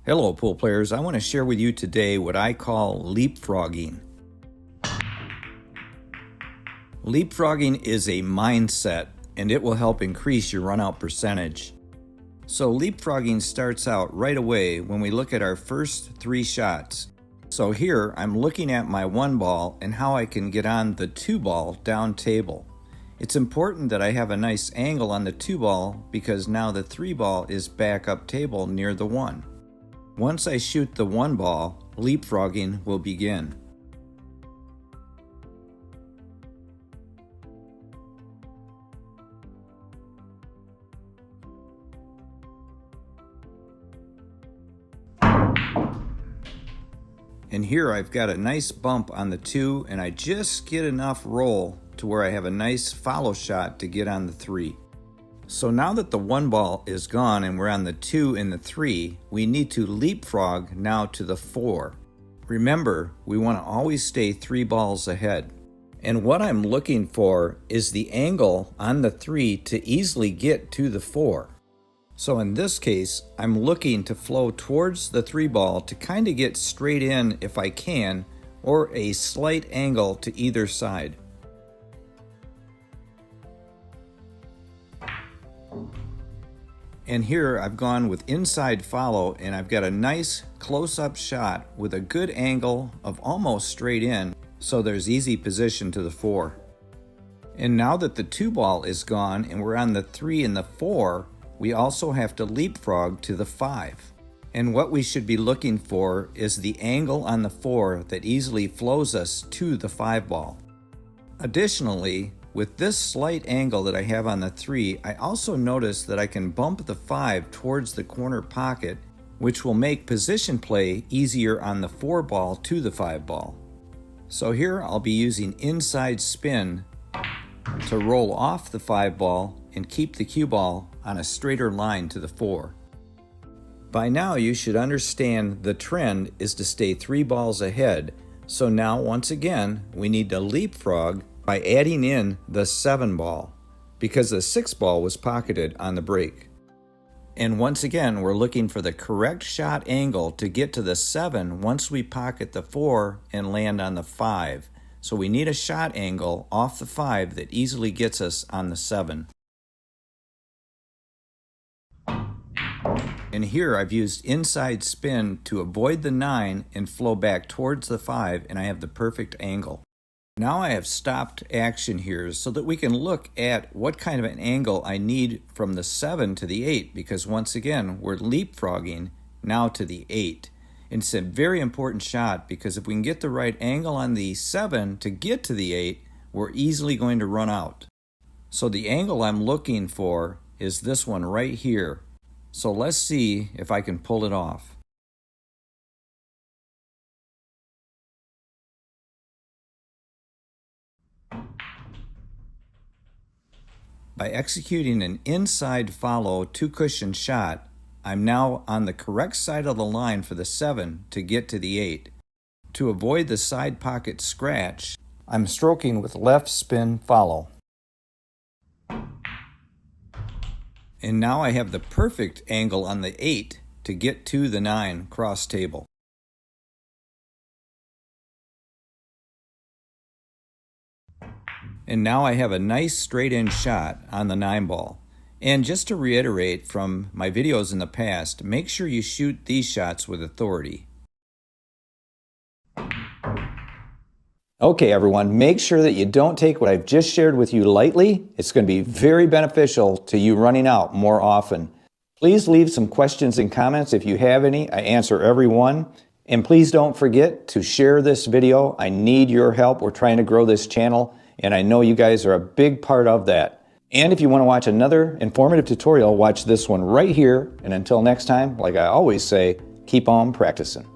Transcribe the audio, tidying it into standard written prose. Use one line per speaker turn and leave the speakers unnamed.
Hello pool players, I want to share with you today what I call leapfrogging. Leapfrogging is a mindset and it will help increase your run out percentage. So leapfrogging starts out right away when we look at our first 3 shots. So here I'm looking at my 1 ball and how I can get on the 2 ball down table. It's important that I have a nice angle on the 2 ball because now the 3 ball is back up table near the 1. Once I shoot the 1 ball, leapfrogging will begin. And here I've got a nice bump on the 2 and I just get enough roll to where I have a nice follow shot to get on the 3. So now that the 1 ball is gone and we're on the 2 and the 3, we need to leapfrog now to the 4. Remember, we want to always stay 3 balls ahead. And what I'm looking for is the angle on the 3 to easily get to the 4. So in this case, I'm looking to flow towards the 3 ball to kind of get straight in if I can, or a slight angle to either side. And here I've gone with inside follow and I've got a nice close-up shot with a good angle of almost straight in, so there's easy position to the 4. And now that the 2 ball is gone and we're on the 3 and the 4, we also have to leapfrog to the 5. And what we should be looking for is the angle on the 4 that easily flows us to the 5 ball. Additionally, with this slight angle that I have on the 3, I also notice that I can bump the 5 towards the corner pocket, which will make position play easier on the 4 ball to the 5 ball. So here I'll be using inside spin to roll off the 5 ball and keep the cue ball on a straighter line to the 4. By now you should understand the trend is to stay 3 balls ahead, so now once again we need to leapfrog by adding in the 7 ball, because the 6 ball was pocketed on the break. And once again, we're looking for the correct shot angle to get to the 7 once we pocket the 4 and land on the 5. So we need a shot angle off the 5 that easily gets us on the 7. And here I've used inside spin to avoid the 9 and flow back towards the 5, and I have the perfect angle. Now I have stopped action here so that we can look at what kind of an angle I need from the 7 to the 8, because once again we're leapfrogging now to the 8. And it's a very important shot because if we can get the right angle on the 7 to get to the 8, we're easily going to run out. So the angle I'm looking for is this one right here. So let's see if I can pull it off. By executing an inside follow 2 cushion shot, I'm now on the correct side of the line for the 7 to get to the 8. To avoid the side pocket scratch, I'm stroking with left spin follow. And now I have the perfect angle on the 8 to get to the 9 cross table. And now I have a nice straight in shot on the 9 ball. And just to reiterate from my videos in the past, make sure you shoot these shots with authority. Okay everyone, make sure that you don't take what I've just shared with you lightly. It's going to be very beneficial to you running out more often. Please leave some questions and comments if you have any. I answer every one. And please don't forget to share this video. I need your help. We're trying to grow this channel, and I know you guys are a big part of that. And if you want to watch another informative tutorial, watch this one right here. And until next time, like I always say, keep on practicing.